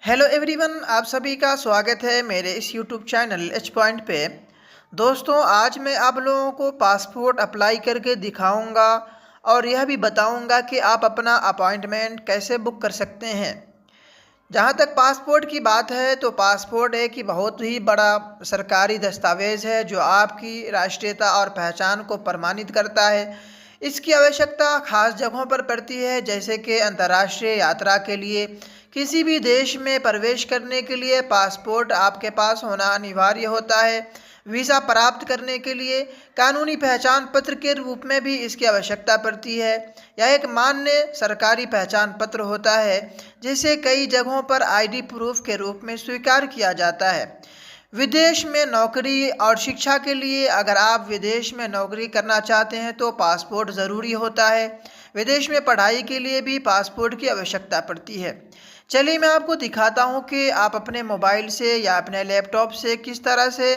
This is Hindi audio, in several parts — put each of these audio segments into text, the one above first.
हेलो एवरीवन, आप सभी का स्वागत है मेरे इस यूट्यूब चैनल एच पॉइंट पे। दोस्तों, आज मैं आप लोगों को पासपोर्ट अप्लाई करके दिखाऊंगा और यह भी बताऊंगा कि आप अपना अपॉइंटमेंट कैसे बुक कर सकते हैं। जहां तक पासपोर्ट की बात है तो पासपोर्ट एक ही बहुत ही बड़ा सरकारी दस्तावेज़ है जो आपकी राष्ट्रीयता और पहचान को प्रमाणित करता है। इसकी आवश्यकता खास जगहों पर पड़ती है, जैसे कि अंतर्राष्ट्रीय यात्रा के लिए। किसी भी देश में प्रवेश करने के लिए पासपोर्ट आपके पास होना अनिवार्य होता है। वीज़ा प्राप्त करने के लिए कानूनी पहचान पत्र के रूप में भी इसकी आवश्यकता पड़ती है। यह एक मान्य सरकारी पहचान पत्र होता है जिसे कई जगहों पर आईडी प्रूफ के रूप में स्वीकार किया जाता है। विदेश में नौकरी और शिक्षा के लिए अगर आप विदेश में नौकरी करना चाहते हैं तो पासपोर्ट ज़रूरी होता है। विदेश में पढ़ाई के लिए भी पासपोर्ट की आवश्यकता पड़ती है। चलिए मैं आपको दिखाता हूँ कि आप अपने मोबाइल से या अपने लैपटॉप से किस तरह से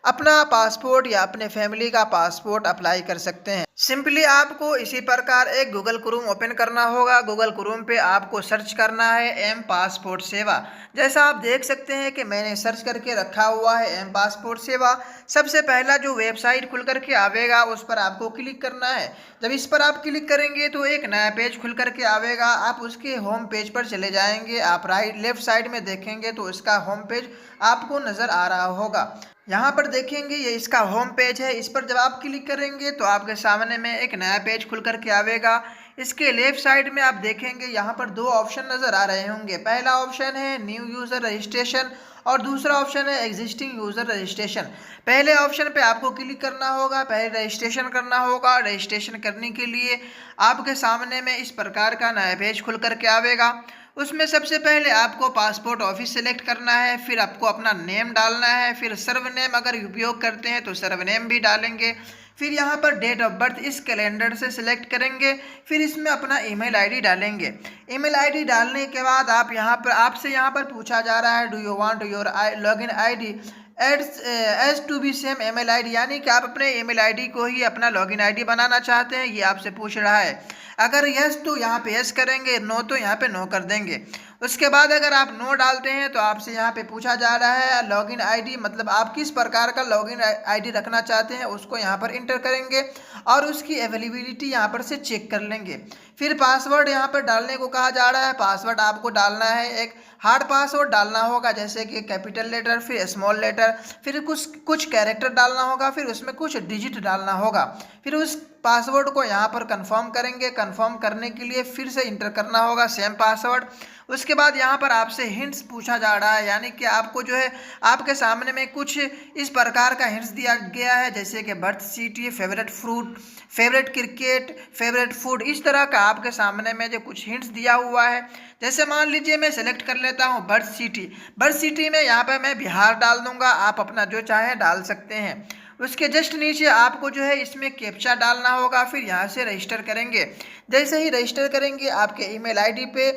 अपना पासपोर्ट या अपने फैमिली का पासपोर्ट अप्लाई कर सकते हैं। सिंपली आपको इसी प्रकार एक गूगल क्रोम ओपन करना होगा। गूगल क्रोम पे आपको सर्च करना है एम पासपोर्ट सेवा। जैसा आप देख सकते हैं कि मैंने सर्च करके रखा हुआ है एम पासपोर्ट सेवा। सबसे पहला जो वेबसाइट खुल करके आवेगा उस पर आपको क्लिक करना है। जब इस पर आप क्लिक करेंगे तो एक नया पेज खुल करके आवेगा। आप उसके होम पेज पर चले जाएंगे। आप लेफ्ट साइड में देखेंगे तो इसका होम पेज आपको नज़र आ रहा होगा। यहाँ पर देखेंगे ये इसका होम पेज है। इस पर जब आप क्लिक करेंगे तो आपके सामने में एक नया पेज खुल करके आवेगा। इसके लेफ्ट साइड में आप देखेंगे यहाँ पर दो ऑप्शन नज़र आ रहे होंगे। पहला ऑप्शन है न्यू यूज़र रजिस्ट्रेशन और दूसरा ऑप्शन है एग्जिस्टिंग यूज़र रजिस्ट्रेशन। पहले ऑप्शन पे आपको क्लिक करना होगा, पहले रजिस्ट्रेशन करना होगा। रजिस्ट्रेशन करने के लिए आपके सामने में इस प्रकार का नया पेज खुल करके आवेगा। उसमें सबसे पहले आपको पासपोर्ट ऑफिस सेलेक्ट करना है, फिर आपको अपना नेम डालना है, फिर सर्वनेम अगर उपयोग करते हैं तो सर्वनेम भी डालेंगे। फिर यहाँ पर डेट ऑफ बर्थ इस कैलेंडर से सिलेक्ट करेंगे। फिर इसमें अपना ईमेल आईडी डालेंगे। ईमेल आईडी डालने के बाद आपसे यहाँ पर पूछा जा रहा है do you want your login ID as to be same email ID, यानी कि आप अपने ईमेल आईडी को ही अपना लॉगिन आईडी बनाना चाहते हैं, ये आपसे पूछ रहा है। अगर यस तो यहाँ पे यस करेंगे, नो तो यहाँ पे नो कर देंगे। उसके बाद अगर आप नो डालते हैं तो आपसे यहाँ पे पूछा जा रहा है लॉगिन आईडी, मतलब आप किस प्रकार का लॉगिन आईडी रखना चाहते हैं उसको यहाँ पर इंटर करेंगे और उसकी अवेलेबिलिटी यहाँ पर से चेक कर लेंगे। फिर पासवर्ड यहाँ पर डालने को कहा जा रहा है। पासवर्ड आपको डालना है, एक हार्ड पासवर्ड डालना होगा, जैसे कि कैपिटल लेटर, फिर स्मॉल लेटर, फिर कुछ कैरेक्टर डालना होगा, फिर उसमें कुछ डिजिट डालना होगा। फिर उस पासवर्ड को यहाँ पर कंफर्म करेंगे। कंफर्म करने के लिए फिर से इंटर करना होगा सेम पासवर्ड। उसके बाद यहाँ पर आपसे हिंट्स पूछा जा रहा है, यानी कि आपको जो है आपके सामने में कुछ इस प्रकार का हिंट्स दिया गया है, जैसे कि birth city, favourite fruit, favourite cricket, favourite food, इस तरह का आपके सामने में जो कुछ हिंट्स दिया हुआ है। जैसे मान लीजिए मैं सेलेक्ट कर लेता हूँ बर्थ सिटी। बर्थ सिटी में यहाँ पर मैं बिहार डाल दूंगा, आप अपना जो चाहे डाल सकते हैं। उसके जस्ट नीचे आपको जो है इसमें कैप्चा डालना होगा, फिर यहाँ से रजिस्टर करेंगे। जैसे ही रजिस्टर करेंगे आपके ईमेल आईडी पे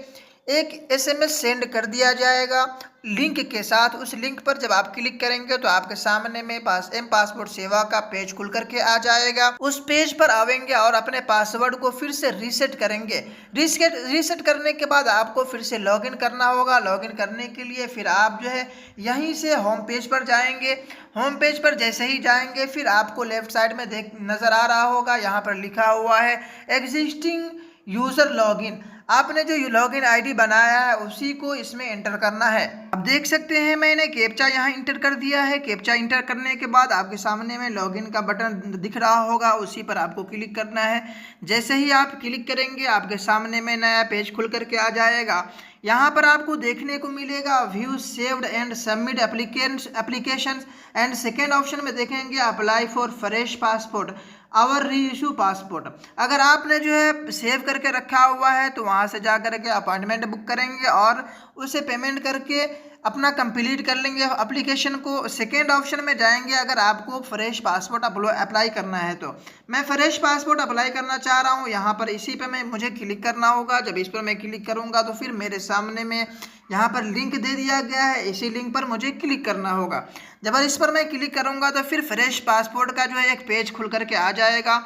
एक एसएमएस सेंड कर दिया जाएगा लिंक के साथ। उस लिंक पर जब आप क्लिक करेंगे तो आपके सामने में एम पासपोर्ट सेवा का पेज खुल करके आ जाएगा। उस पेज पर आवेंगे और अपने पासवर्ड को फिर से रीसेट करेंगे। रीसेट करने के बाद आपको फिर से लॉगिन करना होगा। लॉगिन करने के लिए फिर आप जो है यहीं से होम पेज पर जाएंगे। होम पेज पर जैसे ही जाएंगे फिर आपको लेफ्ट साइड में नज़र आ रहा होगा, यहाँ पर लिखा हुआ है एग्जिस्टिंग यूज़र लॉगिन। आपने जो लॉगिन आईडी बनाया है उसी को इसमें एंटर करना है। अब देख सकते हैं मैंने कैप्चा यहाँ इंटर कर दिया है। कैप्चा इंटर करने के बाद आपके सामने में लॉगिन का बटन दिख रहा होगा, उसी पर आपको क्लिक करना है। जैसे ही आप क्लिक करेंगे आपके सामने में नया पेज खुल करके आ जाएगा। यहाँ पर आपको देखने को मिलेगा view saved and submit application and second option में देखेंगे apply for fresh passport or reissue passport. अगर आपने जो है सेव करके रखा हुआ है तो वहाँ से जा करके अपॉइंटमेंट बुक करेंगे और उसे पेमेंट करके अपना कंप्लीट कर लेंगे एप्लीकेशन को। सेकेंड ऑप्शन में जाएंगे अगर आपको फ्रेश पासपोर्ट अप्लाई करना है तो। मैं फ्रेश पासपोर्ट अप्लाई करना चाह रहा हूँ, यहाँ पर इसी पे मुझे क्लिक करना होगा। जब इस पर मैं क्लिक करूँगा तो फिर मेरे सामने में यहाँ पर लिंक दे दिया गया है, इसी लिंक पर मुझे क्लिक करना होगा। जब इस पर मैं क्लिक करूँगा तो फिर फ्रेश पासपोर्ट का जो है एक पेज खुल करके आ जाएगा।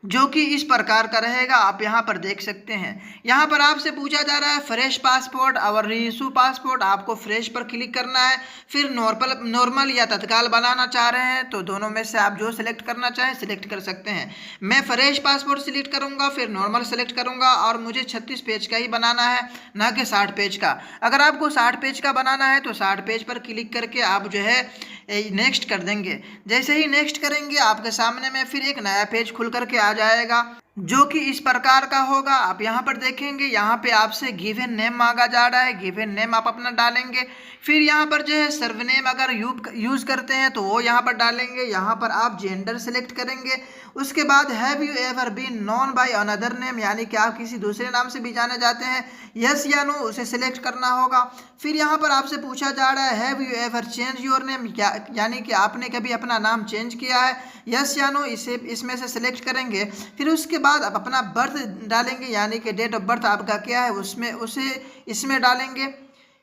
जो कि इस प्रकार का रहेगा, आप यहाँ पर देख सकते हैं। यहाँ पर आपसे पूछा जा रहा है फ्रेश पासपोर्ट और रीइशू पासपोर्ट, आपको फ्रेश पर क्लिक करना है। फिर नॉर्मल या तत्काल बनाना चाह रहे हैं तो दोनों में से आप जो सिलेक्ट करना चाहें सिलेक्ट कर सकते हैं। मैं फ्रेश पासपोर्ट सिलेक्ट करूँगा, फिर नॉर्मल सेलेक्ट करूँगा और मुझे 36 पेज का ही बनाना है, ना कि 60 पेज का। अगर आपको 60 पेज का बनाना है तो 60 पेज पर क्लिक करके आप जो है नेक्स्ट कर देंगे। जैसे ही नेक्स्ट करेंगे आपके सामने में फिर एक नया पेज खुल करके आ जाएगा, जो कि इस प्रकार का होगा। आप यहाँ पर देखेंगे, यहाँ पे आपसे गिवन नेम मांगा जा रहा है, गिवन नेम आप अपना डालेंगे। फिर यहाँ पर जो है सरनेम अगर यूज़ करते हैं तो वो यहाँ पर डालेंगे। यहाँ पर आप जेंडर सेलेक्ट करेंगे। उसके बाद have you ever been known by another name, यानी कि आप किसी दूसरे नाम से भी जाने जाते हैं, यस या नो उसे सिलेक्ट करना होगा। फिर यहाँ पर आपसे पूछा जा रहा है have you ever change your name, यानी कि आपने कभी अपना नाम चेंज किया है, यस या नो इसे इसमें से सिलेक्ट करेंगे। फिर उसके बाद आप अपना बर्थ डालेंगे, यानी कि डेट ऑफ बर्थ आपका क्या है उसे इसमें डालेंगे।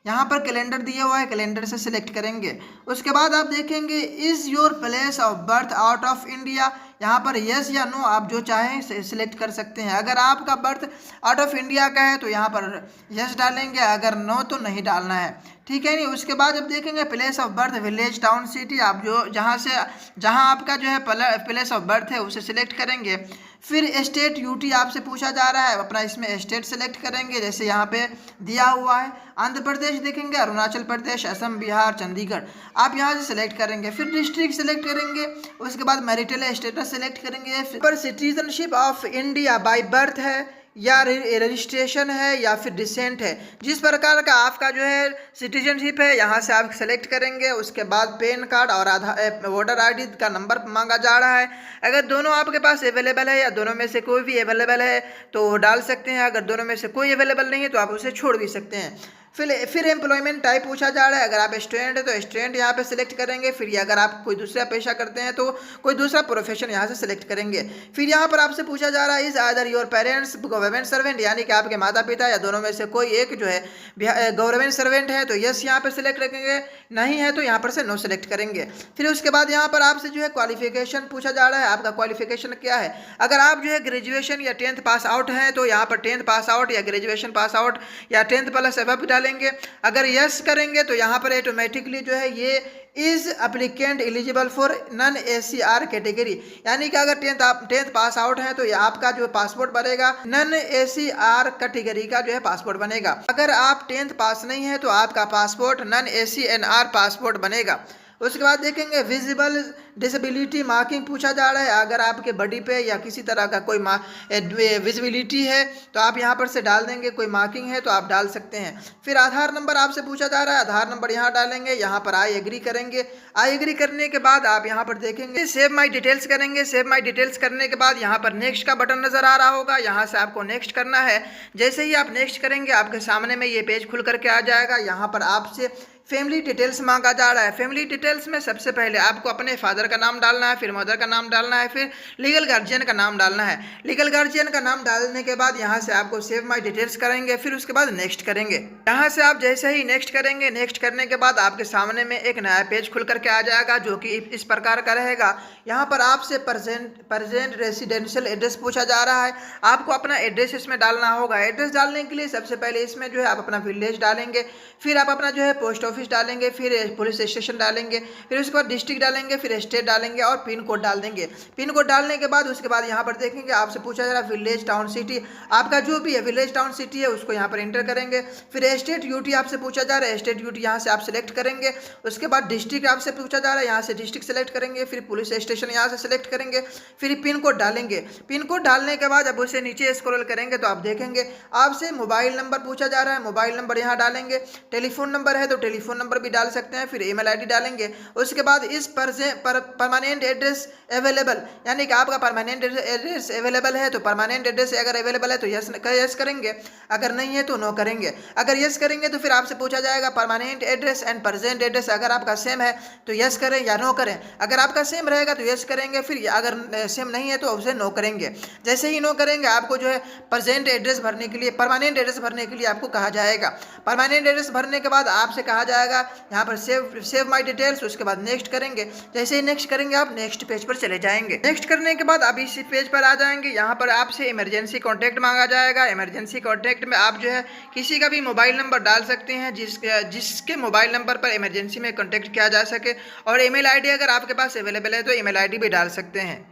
यहाँ पर कैलेंडर दिया हुआ है, कैलेंडर से सिलेक्ट करेंगे। उसके बाद आप देखेंगे is your place of birth out of India, यहाँ पर यस या नो आप जो चाहें सिलेक्ट कर सकते हैं। अगर आपका बर्थ आउट ऑफ इंडिया का है तो यहाँ पर यस डालेंगे, अगर नो तो नहीं डालना है, ठीक है नहीं। उसके बाद जब देखेंगे place of birth village town city, आप जो जहाँ आपका जो है प्लेस ऑफ बर्थ है उसे सिलेक्ट करेंगे। फिर स्टेट यूटी आपसे पूछा जा रहा है, अपना इसमें स्टेट सेलेक्ट करेंगे, जैसे यहाँ पे दिया हुआ है आंध्र प्रदेश देखेंगे, अरुणाचल प्रदेश, असम, बिहार, चंडीगढ़, आप यहाँ से सिलेक्ट करेंगे। फिर डिस्ट्रिक्ट सेलेक्ट करेंगे। उसके बाद मैरिटल स्टेटस सेलेक्ट करेंगे। पर citizenship of India by birth है या रजिस्ट्रेशन है या फिर डिसेंट है, जिस प्रकार का आपका जो है सिटीजनशिप है यहाँ से आप सेलेक्ट करेंगे। उसके बाद पैन कार्ड और आधार वोटर आईडी का नंबर मांगा जा रहा है। अगर दोनों आपके पास अवेलेबल है या दोनों में से कोई भी अवेलेबल है तो वो डाल सकते हैं, अगर दोनों में से कोई अवेलेबल नहीं है तो आप उसे छोड़ भी सकते हैं। फिर एम्प्लॉयमेंट टाइप पूछा जा रहा है, अगर आप स्टूडेंट है तो स्टूडेंट यहाँ पे सिलेक्ट करेंगे। फिर अगर आप कोई दूसरा पेशा करते हैं तो कोई दूसरा प्रोफेशन यहाँ से सिलेक्ट करेंगे। फिर यहाँ पर आपसे पूछा जा रहा है इज आदर योर पेरेंट्स गवर्नमेंट सर्वेंट, यानी कि आपके माता पिता या दोनों में से कोई एक जो है गवर्नमेंट सर्वेंट है तो यस यहाँ पर सिलेक्ट करेंगे, नहीं है तो यहाँ पर से नो सिलेक्ट करेंगे। फिर उसके बाद यहाँ पर आपसे जो है क्वालिफिकेशन पूछा जा रहा है, आपका क्वालिफिकेशन क्या है। अगर आप जो है ग्रेजुएशन या 10th पास आउट हैं तो यहाँ पर 10th पास आउट या ग्रेजुएशन पास आउट या 10th प्लस अबव डालेंगे। अगर यस करेंगे तो यहाँ पर ऑटोमेटिकली जो है ये is applicant eligible for non ACR category, यानी कि अगर 10th पास आउट है तो आपका जो पासपोर्ट बनेगा नॉन ACR कैटेगरी का जो है पासपोर्ट बनेगा। अगर आप 10th पास नहीं है तो आपका पासपोर्ट नॉन ACNR पासपोर्ट बनेगा। उसके बाद देखेंगे विजिबल डिसेबिलिटी मार्किंग पूछा जा रहा है, अगर आपके बॉडी पे या किसी तरह का कोई विजिबिलिटी है तो आप यहाँ पर से डाल देंगे, कोई मार्किंग है तो आप डाल सकते हैं। फिर आधार नंबर आपसे पूछा जा रहा है, आधार नंबर यहाँ डालेंगे, यहाँ पर आई एग्री करेंगे। आई एग्री करने के बाद आप यहाँ पर देखेंगे सेव माई डिटेल्स करेंगे। सेव माई डिटेल्स करने के बाद यहाँ पर नेक्स्ट का बटन नजर आ रहा होगा, यहाँ से आपको नेक्स्ट करना है। जैसे ही आप नेक्स्ट करेंगे आपके सामने में ये पेज खुल करके आ जाएगा। यहाँ पर आपसे फैमिली डिटेल्स मांगा जा रहा है। फैमिली डिटेल्स में सबसे पहले आपको अपने फादर का नाम डालना है, फिर मदर का नाम डालना है, फिर लीगल गार्जियन का नाम डालना है। लीगल गार्जियन का नाम डालने के बाद यहाँ से आपको सेव माई डिटेल्स करेंगे, फिर उसके बाद नेक्स्ट करेंगे। यहाँ से आप जैसे ही नेक्स्ट करेंगे, नेक्स्ट करने के बाद आपके सामने में एक नया पेज खुल करके आ जाएगा जो कि इस प्रकार का रहेगा। यहाँ पर आपसे प्रेजेंट रेसिडेंशियल एड्रेस पूछा जा रहा है, आपको अपना एड्रेस इसमें डालना होगा। एड्रेस डालने के लिए सबसे पहले इसमें जो है आप अपना विलेज डालेंगे, फिर आप अपना जो है पोस्ट ऑफिस डालेंगे, फिर पुलिस स्टेशन डालेंगे, फिर उसके बाद डिस्ट्रिक्ट डालेंगे, फिर स्टेट डालेंगे और पिन कोड डाल देंगे। पिन कोड डालने के बाद उसके बाद यहाँ पर देखेंगे आपसे पूछा जा रहा है विलेज टाउन सिटी, आपका जो भी है विलेज टाउन सिटी है उसको यहाँ पर एंटर करेंगे। फिर स्टेट यूटी आपसे पूछा जा रहा है, स्टेट यूटी यहाँ से आप सिलेक्ट करेंगे। उसके बाद डिस्ट्रिक्ट आपसे पूछा जा रहा है, यहाँ से डिस्ट्रिक्ट सेलेक्ट करेंगे, फिर पुलिस स्टेशन यहाँ से सिलेक्ट करेंगे, फिर पिन कोड डालेंगे। पिन कोड डालने के बाद अब उसे नीचे स्क्रॉल करेंगे तो आप देखेंगे आपसे मोबाइल नंबर पूछा जा रहा है, मोबाइल नंबर यहाँ डालेंगे। टेलीफोन नंबर है तो टेलीफोन नंबर भी डाल सकते हैं, फिर ईमेल आईडी डालेंगे। उसके बाद इस परमानेंट एड्रेस अवेलेबल, यानी कि आपका परमानेंट एड्रेस अवेलेबल है तो परमानेंट एड्रेस अगर अवेलेबल है तो यस करेंगे, अगर नहीं है तो नो करेंगे। अगर यस करेंगे तो फिर आपसे पूछा जाएगा permanent address and present address अगर आपका सेम है तो यस करें या नो करें। अगर आपका सेम रहेगा तो यस करेंगे, फिर अगर सेम नहीं है तो उसे नो करेंगे। जैसे ही नो करेंगे आपको जो है प्रेजेंट एड्रेस भरने के लिए परमानेंट एड्रेस भरने के लिए आपको कहा जाएगा। परमानेंट एड्रेस भरने के बाद आपसे कहा जाएगा यहाँ पर सेव माई डिटेल्स, उसके बाद नेक्स्ट करेंगे। जैसे ही नेक्स्ट करेंगे आप नेक्स्ट पेज पर चले जाएंगे। नेक्स्ट करने के बाद आप इसी पेज पर आ जाएंगे। यहाँ पर आपसे इमरजेंसी कॉन्टैक्ट मांगा जाएगा। इमरजेंसी कॉन्टैक्ट में आप जो है किसी का भी मोबाइल नंबर डाल सकते हैं जिसके मोबाइल नंबर पर इमरजेंसी में कॉन्टैक्ट किया जा सके, और ईमेल आईडी अगर आपके पास अवेलेबल है तो ईमेल आईडी भी डाल सकते हैं।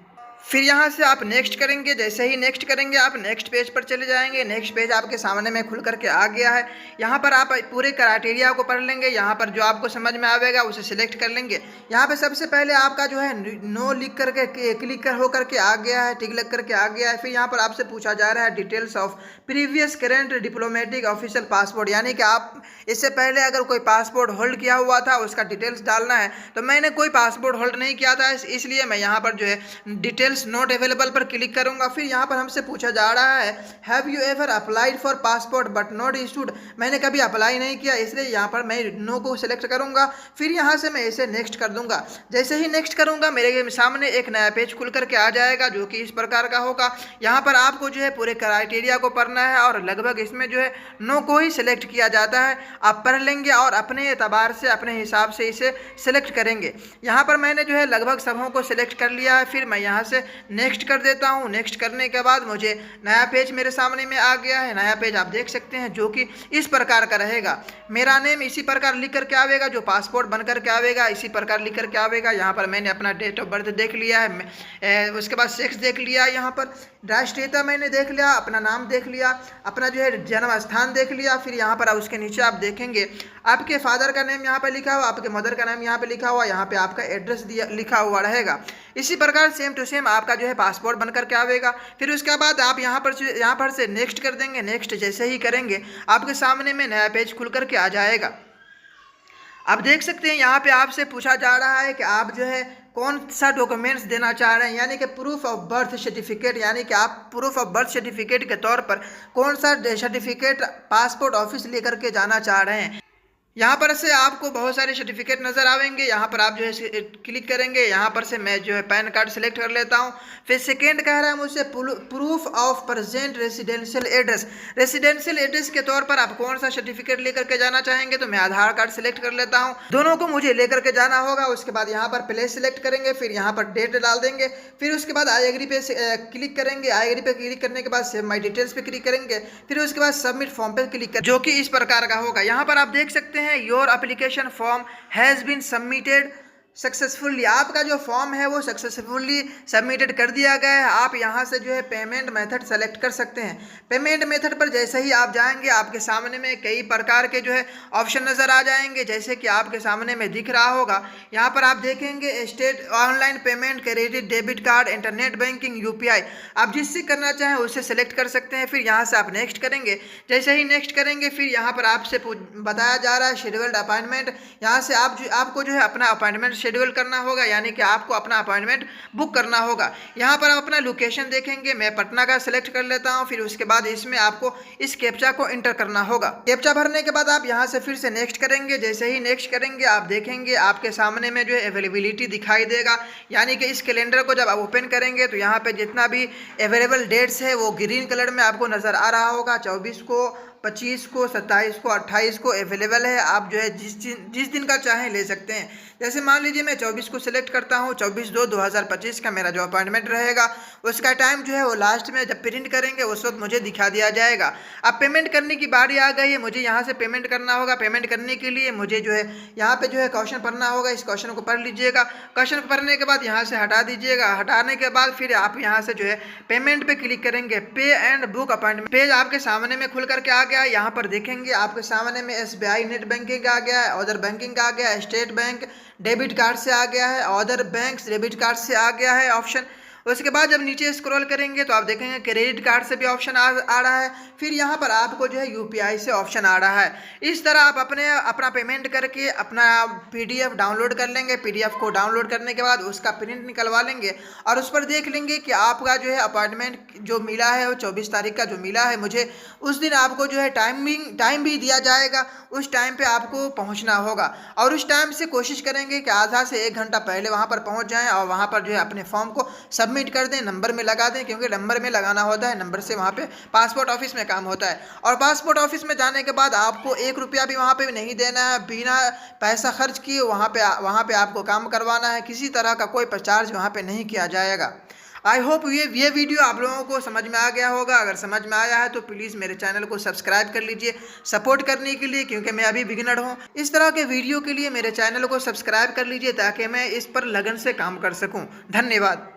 फिर यहाँ से आप नेक्स्ट करेंगे। जैसे ही नेक्स्ट करेंगे आप नेक्स्ट पेज पर चले जाएंगे। नेक्स्ट पेज आपके सामने में खुल करके आ गया है। यहाँ पर आप पूरे क्राइटेरिया को पढ़ लेंगे। यहाँ पर जो आपको समझ में आएगा उसे सिलेक्ट कर लेंगे। यहाँ पे सबसे पहले आपका जो है नो लिख करके क्लिक हो करके आ गया है, टिक लग करके आ गया है। फिर यहाँ पर आपसे पूछा जा रहा है details of previous current diplomatic official passport, यानी कि आप इससे पहले अगर कोई पासपोर्ट होल्ड किया हुआ था उसका डिटेल्स डालना है। तो मैंने कोई पासपोर्ट होल्ड नहीं किया था, इसलिए मैं यहाँ पर जो है डिटेल्स नॉट अवेलेबल पर क्लिक करूंगा। फिर यहाँ पर हमसे पूछा जा रहा है have you ever applied for passport but not issued, मैंने कभी अप्लाई नहीं किया, इसलिए यहाँ पर मैं नो को सिलेक्ट करूंगा। फिर यहाँ से मैं इसे नेक्स्ट कर दूंगा। जैसे ही नेक्स्ट करूंगा मेरे सामने एक नया पेज खुल करके आ जाएगा जो कि इस प्रकार का होगा। यहाँ पर आपको जो है पूरे क्राइटेरिया को पढ़ना है और लगभग इसमें जो है नो को ही सिलेक्ट किया जाता है। आप पढ़ लेंगे और अपने एतबार से अपने हिसाब से इसे सिलेक्ट करेंगे। यहाँ पर मैंने जो है लगभग सबों को सिलेक्ट कर लिया है। फिर मैं यहाँ से नेक्स्ट कर देता हूँ। नेक्स्ट करने के बाद मुझे नया पेज मेरे सामने में आ गया है। नया पेज आप देख सकते हैं जो कि इस प्रकार का रहेगा। मेरा नेम इसी प्रकार लिख करके आवेगा, जो पासपोर्ट बन करके आवेगा इसी प्रकार लिख करके आवेगा। यहाँ पर मैंने अपना डेट ऑफ बर्थ देख लिया है, उसके बाद सेक्स देख लिया, यहाँ पर राष्ट्रीयता मैंने देख लिया, अपना नाम देख लिया, अपना जो है जन्म स्थान देख लिया। फिर यहाँ पर उसके नीचे आप देखेंगे आपके फादर का नेम यहाँ पर लिखा हुआ, आपके मदर का नाम यहाँ पे लिखा हुआ, यहाँ पे आपका एड्रेस दिया लिखा हुआ रहेगा। इसी प्रकार सेम टू सेम आपका जो है पासपोर्ट बन करके आवेगा। फिर उसके बाद आप यहाँ पर से नेक्स्ट कर देंगे। नेक्स्ट जैसे ही करेंगे आपके सामने में नया पेज खुल करके आ जाएगा। आप देख सकते हैं यहाँ पे आपसे पूछा जा रहा है कि आप जो है कौन सा डॉक्यूमेंट्स देना चाह रहे हैं, यानी कि प्रूफ ऑफ बर्थ सर्टिफिकेट, यानी कि आप प्रूफ ऑफ बर्थ सर्टिफिकेट के तौर पर कौन सा सर्टिफिकेट पासपोर्ट ऑफिस लेकर के जाना चाह रहे हैं। यहाँ पर से आपको बहुत सारे सर्टिफिकेट नज़र आएंगे। यहाँ पर आप जो है क्लिक करेंगे। यहाँ पर से मैं जो है पैन कार्ड सेलेक्ट कर लेता हूँ। फिर सेकेंड कह रहा है मुझसे proof of present residential address. Residential address के तौर पर आप कौन सा सर्टिफिकेट लेकर के जाना चाहेंगे, तो मैं आधार कार्ड सेलेक्ट कर लेता हूँ। दोनों को मुझे लेकर के जाना होगा। उसके बाद यहाँ पर प्लेस सेलेक्ट करेंगे, फिर यहाँ पर डेट डाल देंगे। फिर उसके बाद आई एग्री पे क्लिक करेंगे। आई एग्री पे क्लिक करने के बाद सेव माई डिटेल्स पे क्लिक करेंगे। फिर उसके बाद सबमिट फॉर्म पे क्लिक करेंगे, जो कि इस प्रकार का होगा। यहाँ पर आप देख सकते हैं your application form has been submitted successfully, आपका जो फॉर्म है वो सक्सेसफुली सबमिटेड कर दिया गया है। आप यहाँ से जो है पेमेंट मेथड सेलेक्ट कर सकते हैं। पेमेंट मेथड पर जैसे ही आप जाएंगे आपके सामने में कई प्रकार के जो है ऑप्शन नज़र आ जाएंगे, जैसे कि आपके सामने में दिख रहा होगा। यहाँ पर आप देखेंगे state online payment, credit, debit card, internet banking, UPI, आप जिससे करना चाहें उससे सेलेक्ट कर सकते हैं। फिर यहाँ से आप नेक्स्ट करेंगे। जैसे ही नेक्स्ट करेंगे फिर यहाँ पर आपसे बताया जा रहा है शेड्यूल्ड अपॉइंटमेंट। यहाँ से आपको जो है अपना अपॉइंटमेंट शेड्यूल करना होगा, यानी कि आपको अपना अपॉइंटमेंट बुक करना होगा। यहाँ पर आप अपना लोकेशन देखेंगे। मैं पटना का सिलेक्ट कर लेता हूँ। फिर उसके बाद इसमें आपको इस कैप्चा को इंटर करना होगा। कैप्चा भरने के बाद आप यहाँ से फिर से नेक्स्ट करेंगे। जैसे ही नेक्स्ट करेंगे आप देखेंगे आपके सामने में जो है अवेलेबिलिटी दिखाई देगा, यानी कि इस कैलेंडर को जब आप ओपन करेंगे तो यहाँ पे जितना भी अवेलेबल डेट्स है वो ग्रीन कलर में आपको नज़र आ रहा होगा। 24 को, 25 को, 27 को, 28 को अवेलेबल है। आप जो है जिस दिन का चाहें ले सकते हैं। जैसे मान लीजिए मैं 24 को सिलेक्ट करता हूँ। 24/2/2025 का मेरा जो अपॉइंटमेंट रहेगा उसका टाइम जो है वो लास्ट में जब प्रिंट करेंगे उस वक्त मुझे दिखा दिया जाएगा। अब पेमेंट करने की बारी आ गई है। मुझे यहाँ से पेमेंट करना होगा। पेमेंट करने के लिए मुझे जो है यहाँ पे जो है क्वेश्चन पढ़ना होगा। इस क्वेश्चन को पढ़ लीजिएगा। क्वेश्चन पढ़ने के बाद यहाँ से हटा दीजिएगा। हटाने के बाद फिर आप यहाँ से जो है पेमेंट पे क्लिक करेंगे। पे एंड बुक अपॉइंटमेंट पेज आपके सामने में खुल करके आ गया। यहाँ पर देखेंगे आपके सामने में SBI नेट बैंकिंग आ गया है, अदर बैंकिंग आ गया है, स्टेट बैंक डेबिट कार्ड से आ गया है, अदर बैंक डेबिट कार्ड से आ गया है ऑप्शन। उसके बाद जब नीचे स्क्रॉल करेंगे तो आप देखेंगे क्रेडिट कार्ड से भी ऑप्शन आ रहा है। फिर यहाँ पर आपको जो है यूपीआई से ऑप्शन आ रहा है। इस तरह आप अपना पेमेंट करके अपना PDF डाउनलोड कर लेंगे। PDF को डाउनलोड करने के बाद उसका प्रिंट निकलवा लेंगे और उस पर देख लेंगे कि आपका जो है अपॉइंटमेंट जो मिला है वो 24 तारीख का जो मिला है मुझे, उस दिन आपको जो है टाइम भी दिया जाएगा। उस टाइम पे आपको पहुंचना होगा और उस टाइम से कोशिश करेंगे कि आधा से 1 घंटा पहले वहां पर पहुंच जाएं और वहां पर जो है अपने फॉर्म को सबमिट कर दें, नंबर में लगा दें, क्योंकि नंबर में लगाना होता है, नंबर से वहाँ पे पासपोर्ट ऑफिस में काम होता है। और पासपोर्ट ऑफिस में जाने के बाद आपको 1 रुपया भी वहाँ पे नहीं देना है, बिना पैसा खर्च किए वहाँ पे आपको काम करवाना है। किसी तरह का कोई चार्ज वहाँ पे नहीं किया जाएगा। आई होप ये वीडियो आप लोगों को समझ में आ गया होगा। अगर समझ में आया है तो प्लीज़ मेरे चैनल को सब्सक्राइब कर लीजिए सपोर्ट करने के लिए, क्योंकि मैं अभी बिगिनर हूँ। इस तरह के वीडियो के लिए मेरे चैनल को सब्सक्राइब कर लीजिए ताकि मैं इस पर लगन से काम कर सकूँ। धन्यवाद।